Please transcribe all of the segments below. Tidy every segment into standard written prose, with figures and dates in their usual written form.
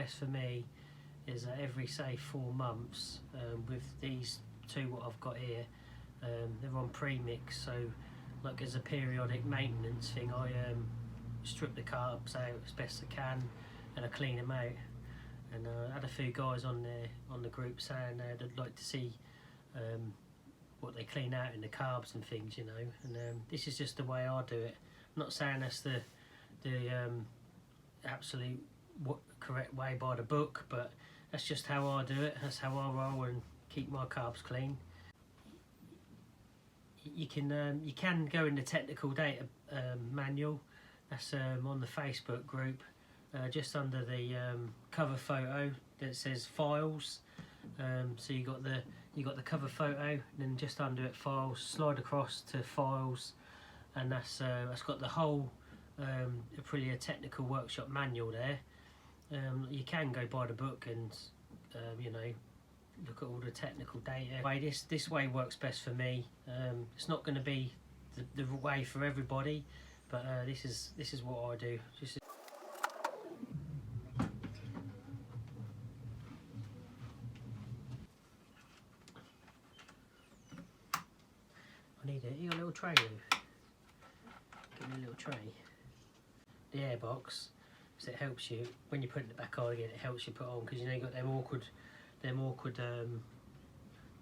best for me is every, say, 4 months. With these two what I've got here, they're on premix, so like as a periodic maintenance thing, I strip the carbs out as best I can and I clean them out. And I had a few guys on the group saying they'd like to see what they clean out in the carbs and things, you know. And this is just the way I do it. I'm not saying that's the absolute correct way by the book, but that's just how I do it. That's how I roll and keep my carbs clean. You can go in the technical data manual. That's on the Facebook group. Just under the cover photo that says files, so you got the cover photo, and then just under it files, slide across to files, and that's got the whole Aprilia technical workshop manual there. You can go by the book and you know, look at all the technical data. This way works best for me. It's not going to be the way for everybody, but this is what I do. You got a little tray, Lou? Give me a little tray. The airbox, because it helps you when you put it back on again. It helps you put on, because you know you got them awkward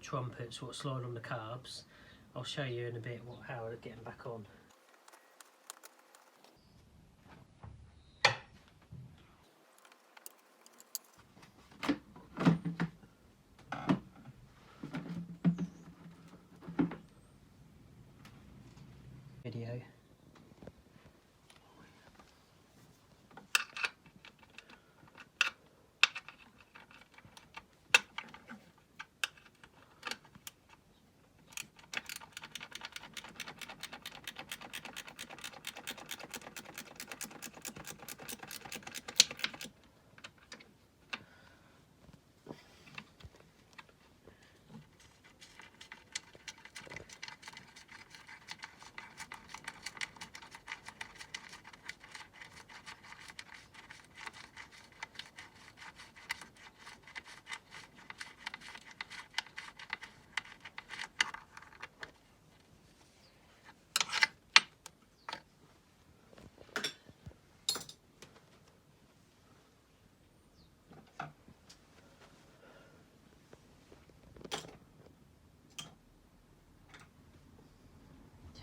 trumpets what slide on the carbs. I'll show you in a bit how to get them back on. Video.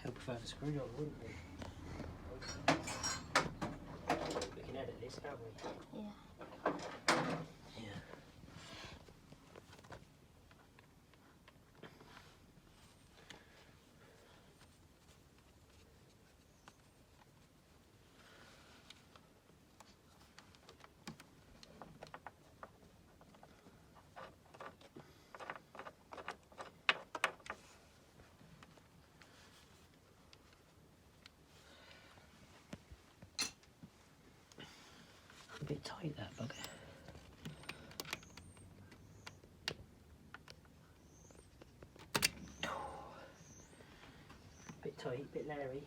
Help if I had a screwdriver, wouldn't we? We can edit this, can't we? Yeah. Yeah. A bit tight, that bugger. Bit tight, bit leery.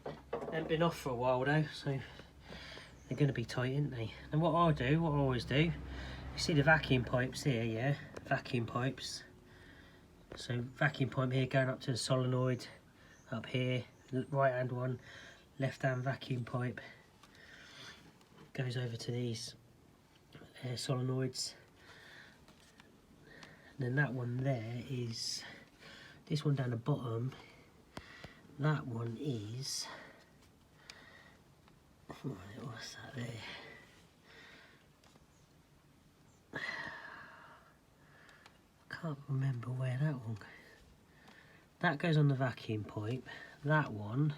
They haven't been off for a while though, so they're going to be tight, aren't they? And what I always do, you see the vacuum pipes here, yeah? Vacuum pipes. So vacuum pipe here going up to the solenoid, up here, right hand one, left hand vacuum pipe. Goes over to these air solenoids, and then that one there is this one down the bottom. That one is what's that there? I can't remember where that one goes. That goes on the vacuum pipe. That one,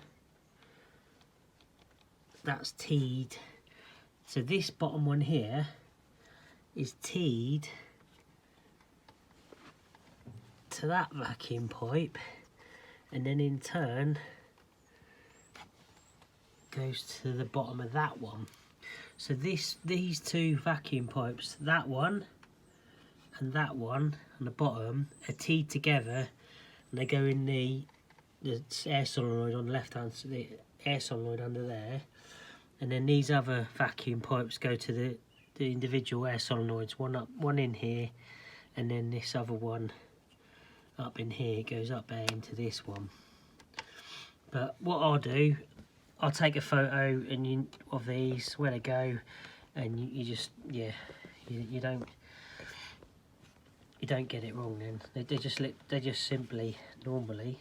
that's teed. So this bottom one here is teed to that vacuum pipe, and then in turn goes to the bottom of that one. So these two vacuum pipes, that one and that one on the bottom, are teed together, and they go in the air solenoid on the left hand, the air solenoid under there. And then these other vacuum pipes go to the individual air solenoids, one in here, and then this other one up in here. It goes up there into this one. But what I'll do, I'll take a photo of these, where they go, and you just, yeah, you don't get it wrong then. They just simply, normally,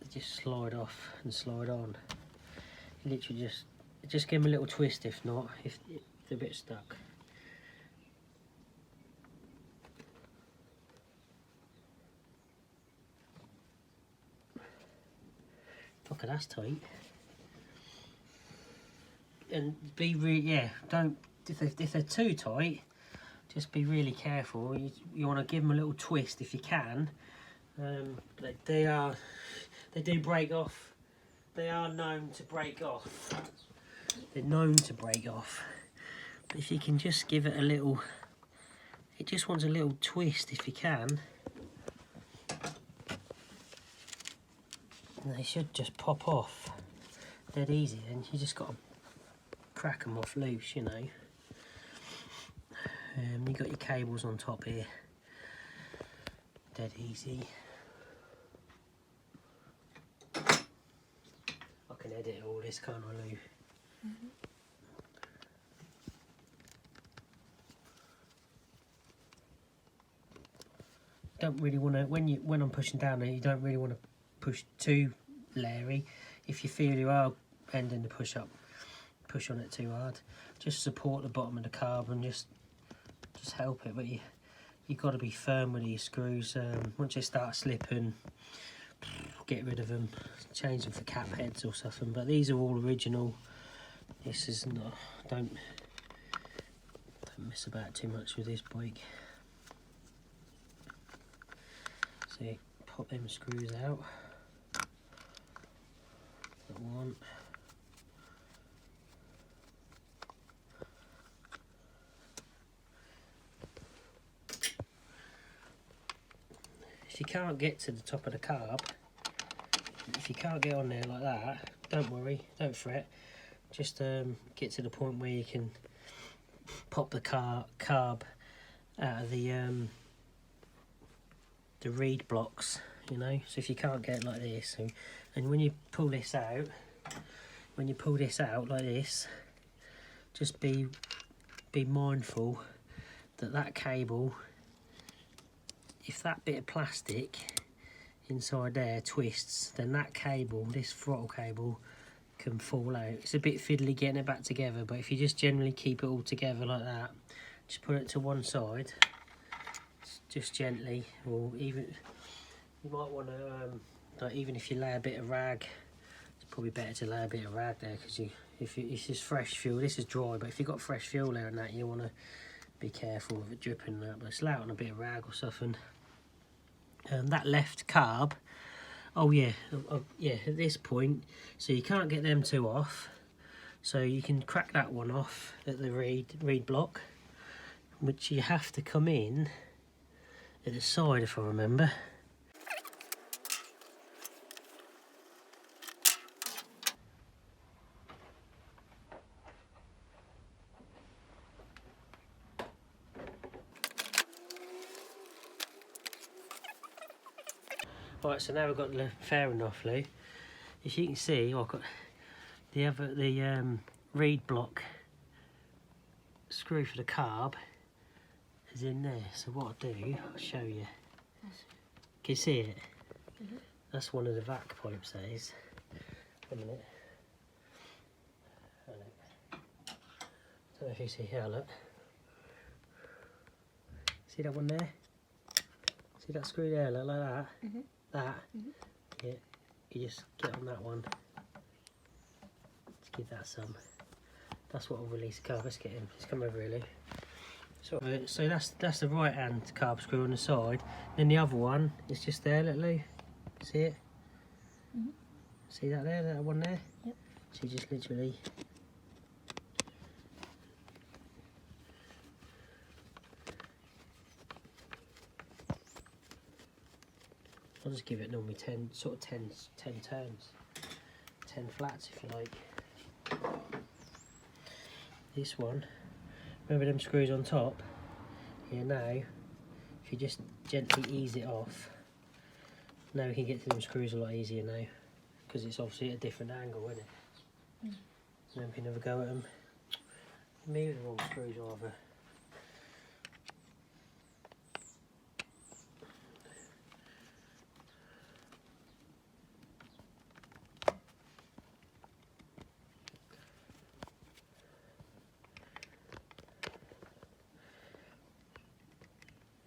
they just slide off and slide on. Literally just give them a little twist if not, if they're a bit stuck. Okay, that's tight. And be don't, if they're too tight, just be really careful. You want to give them a little twist if you can. They do break off. They are known to break off. They're known to break off. But if you can just give it a little, it just wants a little twist if you can. And they should just pop off. Dead easy then. You just got to crack them off loose, you know. You've got your cables on top here. Dead easy. I can edit all this, can't I, Lou? Mm-hmm. Don't really want to, when I'm pushing down there, you don't really want to push too leery. If you feel you are ending the push on it too hard. Just support the bottom of the carb and just help it. But you've got to be firm with these screws. Once they start slipping, get rid of them, change them for cap heads or something. But these are all original. This is not. Don't mess about too much with this bike. So you pop them screws out. That one. If you can't get to the top of the carb, if you can't get on there like that, don't worry, don't fret. Just get to the point where you can pop the carb out of the reed blocks, you know. So if you can't get it like this, and when you pull this out, like this, just be mindful that cable, if that bit of plastic inside there twists, then that cable, this throttle cable, can fall out. It's a bit fiddly getting it back together, but if you just generally keep it all together like that, just put it to one side, just gently, or even you might want to, like, even if you lay a bit of rag, it's probably better to lay a bit of rag there, because if it's just fresh fuel, this is dry, but if you've got fresh fuel there and that, you want to be careful of it dripping and that. But just lay it on a bit of rag or something. That left carb, oh yeah, at this point, so you can't get them two off, so you can crack that one off at the reed block, which you have to come in at the side, if I remember. Right, so now we've got the fairing off, Lou. As you can see, I've got the reed block screw for the carb is in there. So what I'll do, I'll show you. Can you see it? Mm-hmm. That's one of the vac pipes, that is. Wait a minute. Don't know if you see here, look. See that one there? See that screw there, look, like that? Mm-hmm. That, yeah, you just get on that one. Let's give that some. That's what will release the carb. Let's get him. Let's come over, really. So that's the right hand carb screw on the side. Then the other one is just there, look, Lou. See it? Mm-hmm. See that there? That one there? Yep. So you just literally. I'll just give it normally 10 turns, 10 flats if you like. this one, remember them screws on top? Here now, if you just gently ease it off, now we can get to them screws a lot easier now, because it's obviously at a different angle, isn't it? Then we can have a go at them. Maybe the wrong screws either.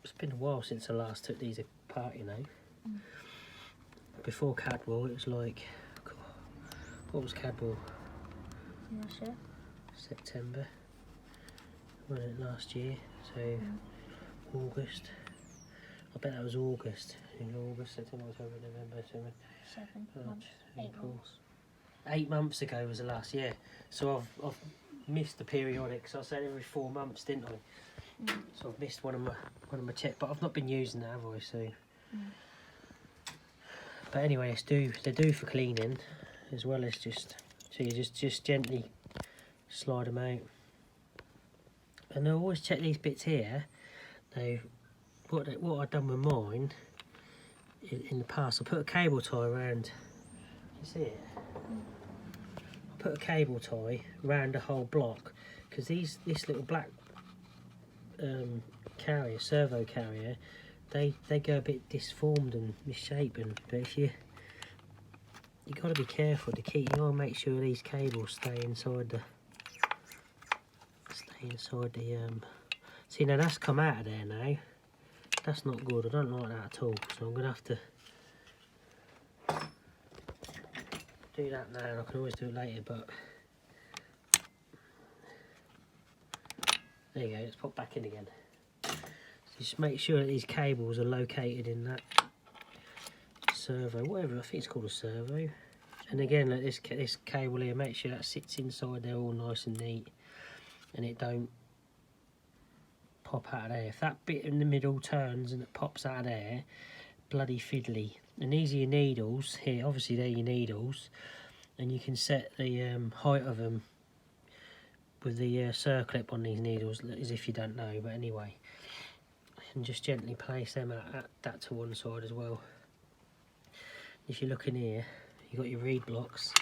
It's been a while since I last took these apart, you know. Before Cadwell, it was like, God, what was Cadwell? Last year. September. Wasn't it last year? So August. I bet that was August. In August, September, October, November, December. 7 March, months. April. 8 months. 8 months ago was the last year. So I've missed the periodic. So I said every 4 months, didn't I? So I've missed one of my checks, but I've not been using that, have I? So. But anyway, they do for cleaning, as well as just, so you just gently slide them out. And I always check these bits here. Now, what I've done with mine in the past, I put a cable tie around. You see it? I put a cable tie around the whole block, because this little black carrier, servo carrier, they go a bit disformed and misshapen. But if you got to be careful to keep. You got to make sure these cables stay inside the. See, now that's come out of there now. That's not good. I don't like that at all. So I'm gonna have to do that now. I can always do it later, but there you go. Let's pop back in again. Just make sure that these cables are located in that servo, whatever, I think it's called a servo. And again, like this cable here, make sure that sits inside there all nice and neat, and it don't pop out of there. If that bit in the middle turns and it pops out of there, bloody fiddly. And these are your needles here, obviously they're your needles, and you can set the height of them with the circlip on these needles, as if you don't know, but anyway. And just gently place them at that to one side as well. If you look in here, you've got your reed blocks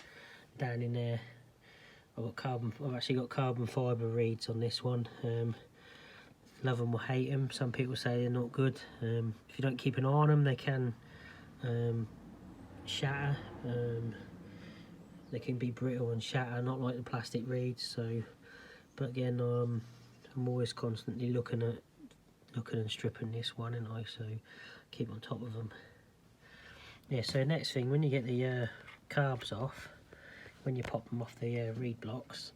down in there. I've actually got carbon fibre reeds on this one. Love them or hate them. Some people say they're not good. If you don't keep an eye on them, they can shatter. They can be brittle and shatter, not like the plastic reeds. So, but again, I'm always constantly looking and stripping this one, and I so keep on top of them. Yeah. So next thing, when you get the carbs off, when you pop them off the reed blocks,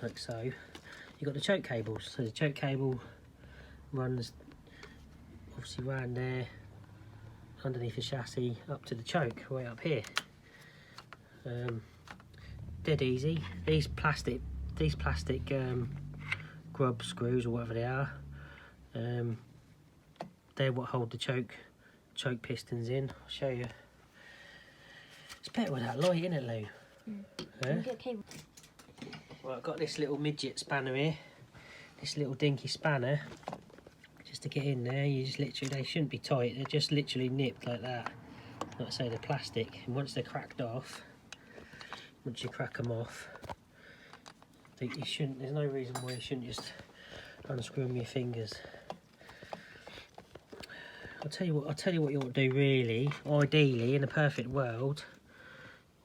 like so, you've got the choke cables. So the choke cable runs obviously round there, underneath the chassis, up to the choke, right up here. Dead easy. These plastic grub screws or whatever they are, they're what hold the choke pistons in. I'll show you. It's better with that light, isn't it, Lou? Can you get a cable? Well, I've got this little midget spanner here, this little dinky spanner. Just to get in there, you just literally, they shouldn't be tight, they're just literally nipped like that. Like I say, they're plastic, and once they're cracked off, once you crack them off, I think you shouldn't, there's no reason why you shouldn't just unscrew them with your fingers. I'll tell you what you ought to do really, ideally, in a perfect world,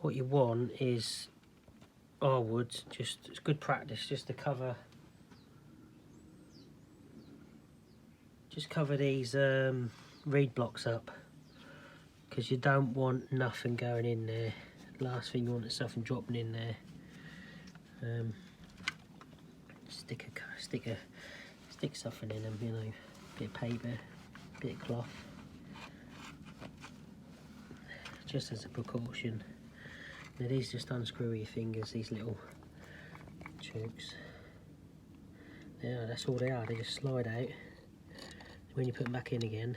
what you want is, I would, it's good practice just to cover these reed blocks up, because you don't want nothing going in there. Last thing you want is something dropping in there. Stick something in them, you know, bit of paper, bit of cloth, just as a precaution. Now these just unscrew your fingers, these little chokes. Yeah, that's all they are, they just slide out. When you put them back in again,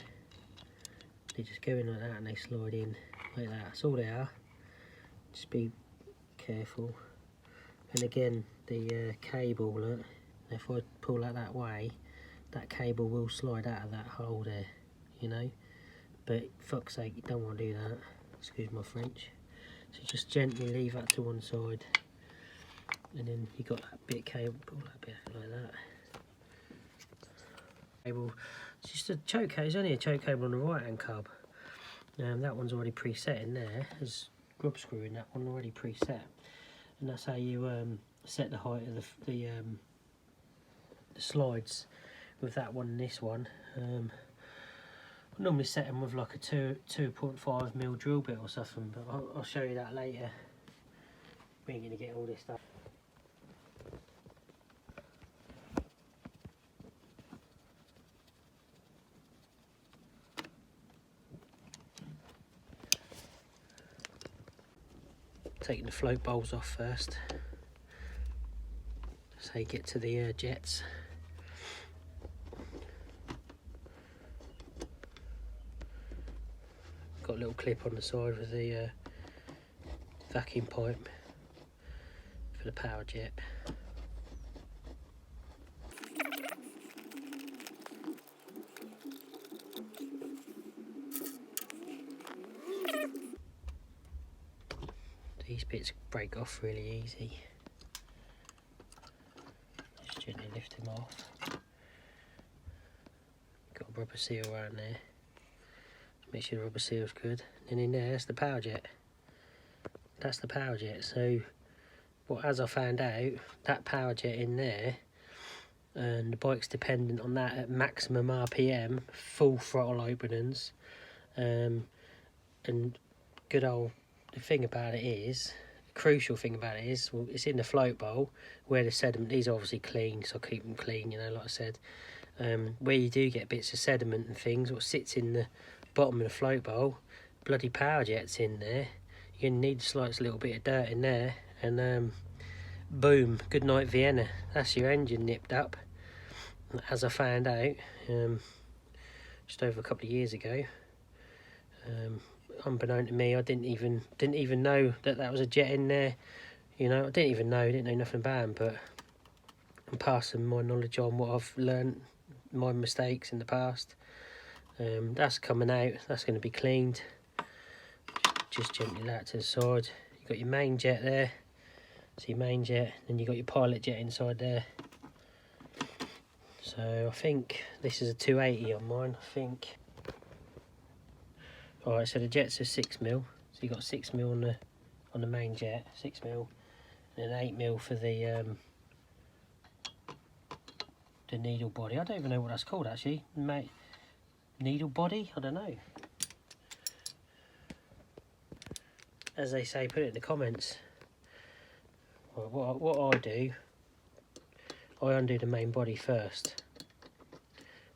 they just go in like that and they slide in like that. That's all they are. Just be careful. And again, the cable, look, if I pull that way, that cable will slide out of that hole there, you know, but fuck's sake, you don't want to do that, excuse my French. So just gently leave that to one side, and then you got that bit of cable, pull that bit like that. Cable, it's just a choke cable, there's only a choke cable on the right hand cub. That one's already preset in there, there's grub screw in that one already preset, and that's how you set the height of the slides with that one and this one. I normally set them with like a 2.5mm drill bit or something, but I'll show you that later. We ain't gonna get all this stuff. Taking the float bowls off first. That's how you get to the jets. Got a little clip on the side with the vacuum pipe for the power jet. These bits break off really easy. Just gently lift them off. Got a rubber seal around there. Make sure the rubber seal's good. And in there, that's the power jet. That's the power jet. So, as I found out, that power jet in there, and the bike's dependent on that at maximum RPM, full throttle openings, and good old. The thing about it is, the crucial thing about it is, well, it's in the float bowl where the sediment. These are obviously clean, so I keep them clean. You know, like I said, where you do get bits of sediment and things, what sits in the bottom of the float bowl, bloody power jet's in there. You're gonna need the slightest little bit of dirt in there, and boom, good night Vienna. That's your engine nipped up. As I found out just over a couple of years ago, unbeknown to me, I didn't even know that was a jet in there. You know, I didn't know nothing about them, but I'm passing my knowledge on what I've learned, my mistakes in the past. That's coming out, that's going to be cleaned. Just gently lay it to the side. You've got your main jet there, so your main jet, then you've got your pilot jet inside there. So I think this is a 280 on mine, I think. Alright, so the jets are 6mm, so you've got 6mm on the main jet, 6mm, and then 8mm for the needle body. I don't even know what that's called actually, mate. Needle body? I don't know. As they say, put it in the comments. Well, what I do, I undo the main body first.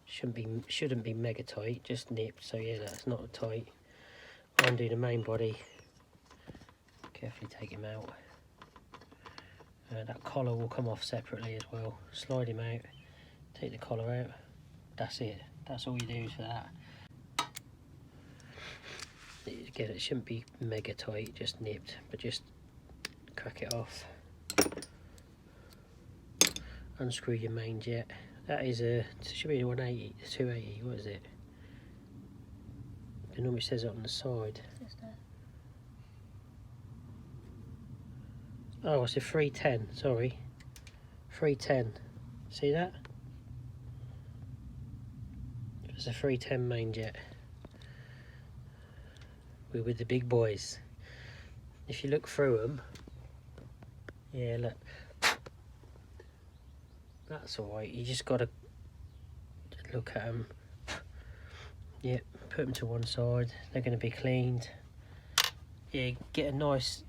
Shouldn't be mega tight, just nipped. So yeah, that's not tight. I undo the main body. Carefully take him out. That collar will come off separately as well. Slide him out. Take the collar out. That's it. That's all you do for that. Again, it shouldn't be mega tight, just nipped, but just crack it off. Unscrew your main jet. That is it should be a 180, 280, what is it? It normally says it on the side. Oh, it's a 310, sorry. 310. See that? It's a 310 main jet. We're with the big boys. If you look through them, yeah, look. That's alright, you just got to look at them. Yeah, put them to one side. They're going to be cleaned. Yeah, get a nice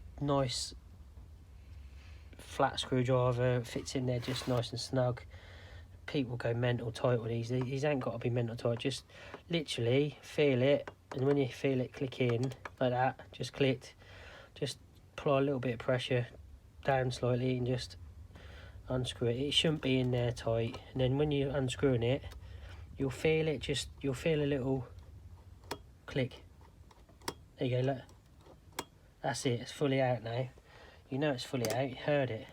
flat screwdriver. Fits in there just nice and snug. People go mental tight with these. These ain't got to be mental tight. Just literally feel it, and when you feel it click in like that, just clicked. Just apply a little bit of pressure down slightly and just unscrew it. It shouldn't be in there tight, and then when you're unscrewing it, you'll feel it. You'll feel a little click. There you go. Look, that's it. It's fully out now. You know it's fully out. You heard it.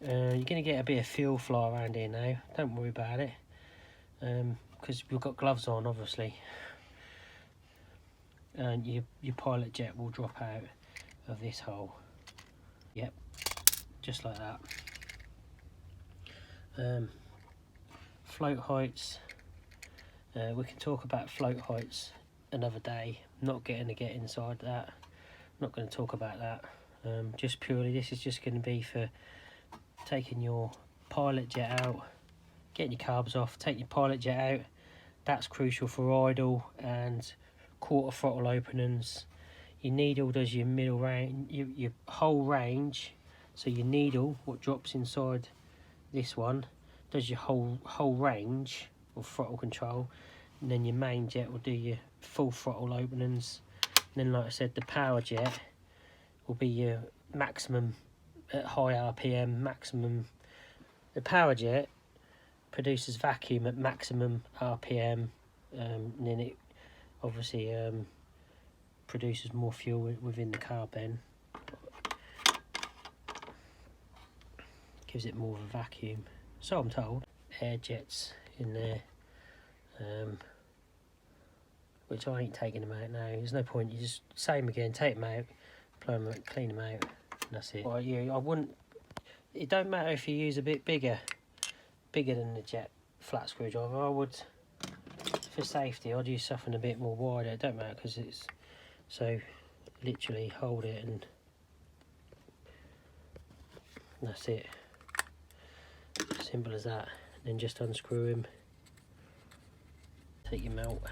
You're going to get a bit of fuel fly around here now, don't worry about it, because we've got gloves on obviously, and your pilot jet will drop out of this hole. Yep, just like that. Float heights, we can talk about float heights another day. I'm not going to get inside that, not going to talk about that. Just purely, this is just going to be for taking your pilot jet out, getting your carbs off, take your pilot jet out. That's crucial for idle and quarter throttle openings. Your needle does your middle range, your whole range. So your needle, what drops inside this one, does your whole range of throttle control, and then your main jet will do your full throttle openings. And then, like I said, the power jet will be your maximum at high RPM, maximum. The power jet produces vacuum at maximum RPM, and then it obviously produces more fuel within the carb then. Gives it more of a vacuum, so I'm told. Air jets in there, which I ain't taking them out now. There's no point, you just same again, take them out, blow them out, clean them out, and that's it. Well, yeah, I wouldn't, it don't matter if you use a bit bigger than the jet flat screwdriver. I would, for safety, I'd use something a bit more wider. It don't matter because it's, so literally hold it and that's it. Simple as that. Then just unscrew him, take him out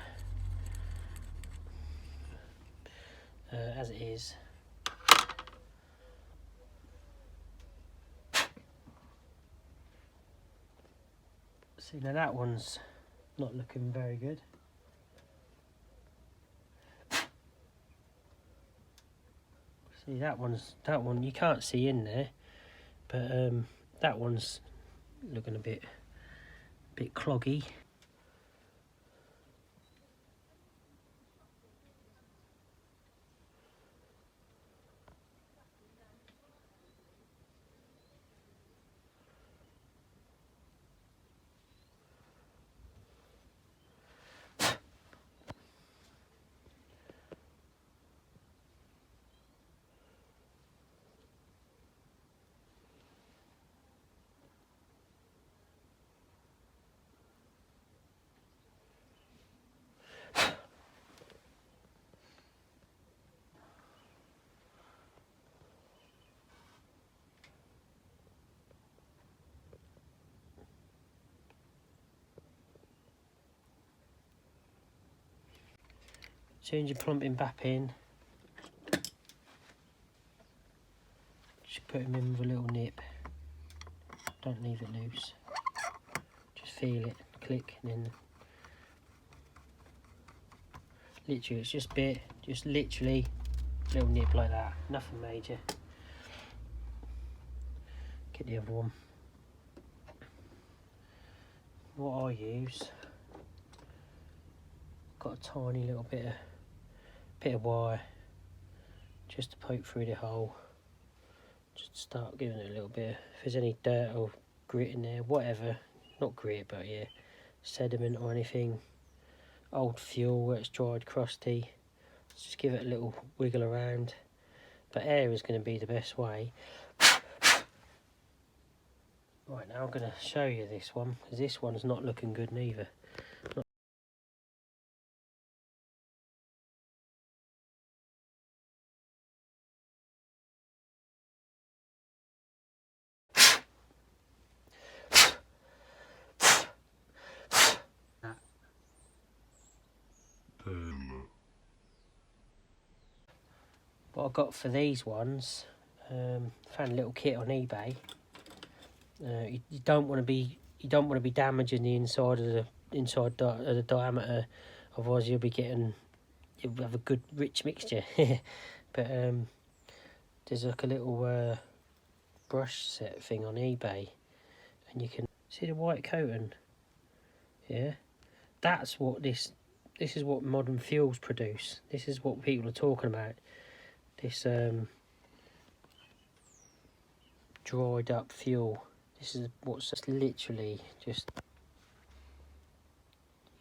as it is. See, now that one's not looking very good. See, that one you can't see in there, but that one's looking a bit cloggy. As soon as you plump him back in, just put him in with a little nip. Don't leave it loose. Just feel it, click, and then literally it's just bit, just literally little nip like that. Nothing major. Get the other one. What I use, got a tiny little bit of wire just to poke through the hole, just start giving it a little bit, if there's any dirt or grit in there, whatever, not grit but yeah, sediment or anything, old fuel where it's dried, crusty, just give it a little wiggle around, but air is going to be the best way. Right, now I'm going to show you this one, because this one's not looking good neither. What I got for these ones, found a little kit on eBay. You don't want to be damaging the inside of the diameter, otherwise you'll have a good rich mixture. But there's like a little brush set thing on eBay, and you can see the white coating. Yeah, that's what this is what modern fuels produce. This is what people are talking about. This dried up fuel. This is what's just literally just,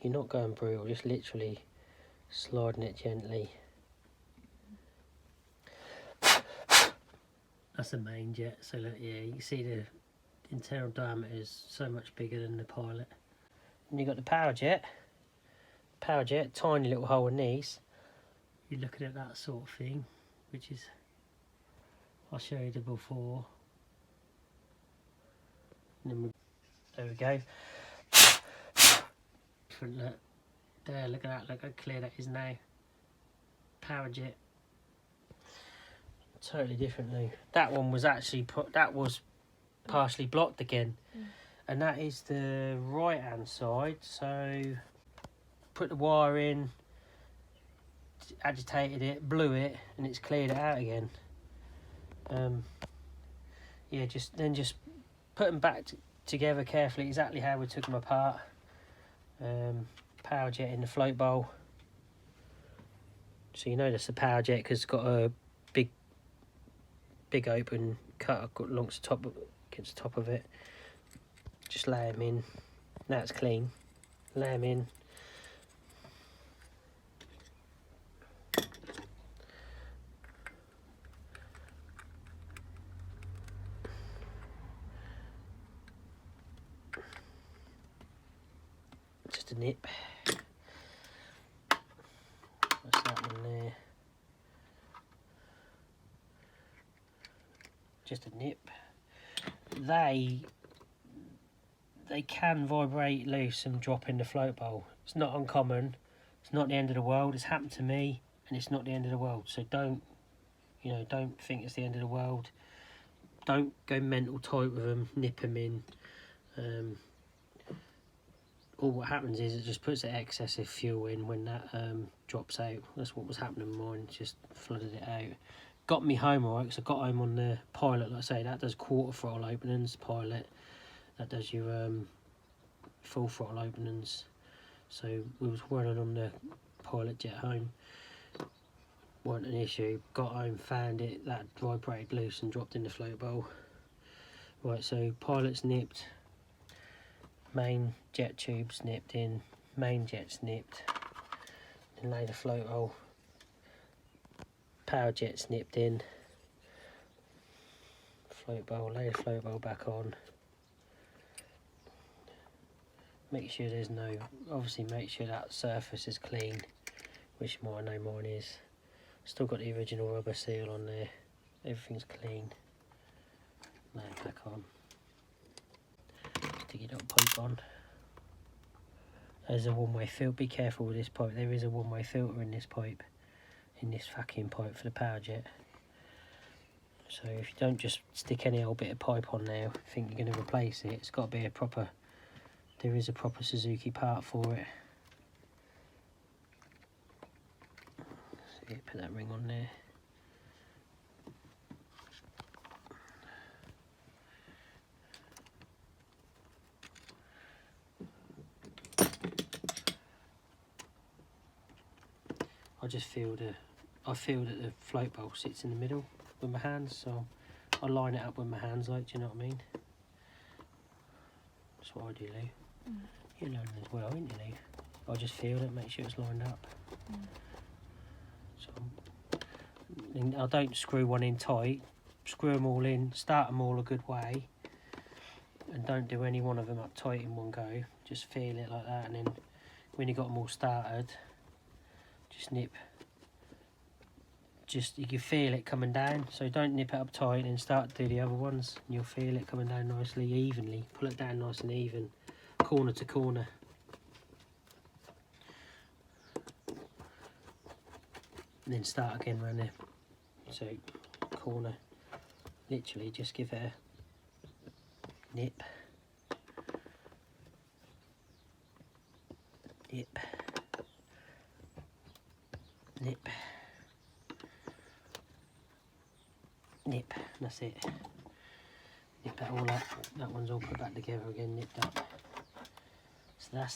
you're not going brutal, just literally sliding it gently. That's the main jet, so look, yeah, you can see the internal diameter is so much bigger than the pilot. And you've got the power jet, tiny little hole in these. You're looking at that sort of thing, which is, I'll show you the before. And then there we go. Different look. There, look at that, look how clear that is now. Power jet. Totally differently. That one was actually that was partially blocked again. And that is the right hand side, so put the wire in, agitated it, blew it, and it's cleared it out again. Yeah, just put them back together carefully, exactly how we took them apart. Power jet in the float bowl, so you know that's the power jet because it's got a big open cut against the top of it. Just lay them in. Now it's clean. Lay them in. Just a nip. That's that one there. Just a nip. They can vibrate loose and drop in the float bowl. It's not uncommon. It's not the end of the world. It's happened to me, and it's not the end of the world. So don't think it's the end of the world. Don't go mental tight with them. Nip them in. All what happens is it just puts the excessive fuel in when that drops out. That's what was happening with mine. Just flooded it out. Got me home alright, because I got home on the pilot. Like I say, that does quarter throttle openings. Pilot, that does your full throttle openings. So we was running on the pilot jet home. Wasn't an issue. Got home, found it, that vibrated loose and dropped in the float bowl. Right, so pilot's nipped. Main jet tubes nipped in. Main jet's nipped. Then lay the float bowl. Power jet's nipped in. Float bowl, lay the float bowl back on. Make sure there's no, obviously make sure that surface is clean, which I know mine is. Still got the original rubber seal on there. Everything's clean. Lay it back on. Stick your little pipe on. There's a one-way filter. Be careful with this pipe. There is a one-way filter in this pipe. In this vacuum pipe for the power jet. So if you don't just stick any old bit of pipe on there, think you're going to replace it, it's got to be a proper, there is a proper Suzuki part for it. So put that ring on there. I feel that the float bowl sits in the middle with my hands, so I line it up with my hands, like, do you know what I mean? That's what I do, Lou. You learn as well, ain't you, Lou? I just feel it, make sure it's lined up. So I don't screw one in tight. Screw them all in, start them all a good way, and don't do any one of them up tight in one go. Just feel it like that, and then when you got them all started, just nip. Just, you can feel it coming down, so don't nip it up tight and start to do the other ones, and you'll feel it coming down nicely, evenly. Pull it down nice and even, corner to corner. And then start again round there. So corner, literally just give it a nip, nip, nip, nip, and that's it. Nip that all up. That one's all put back together again, nipped up.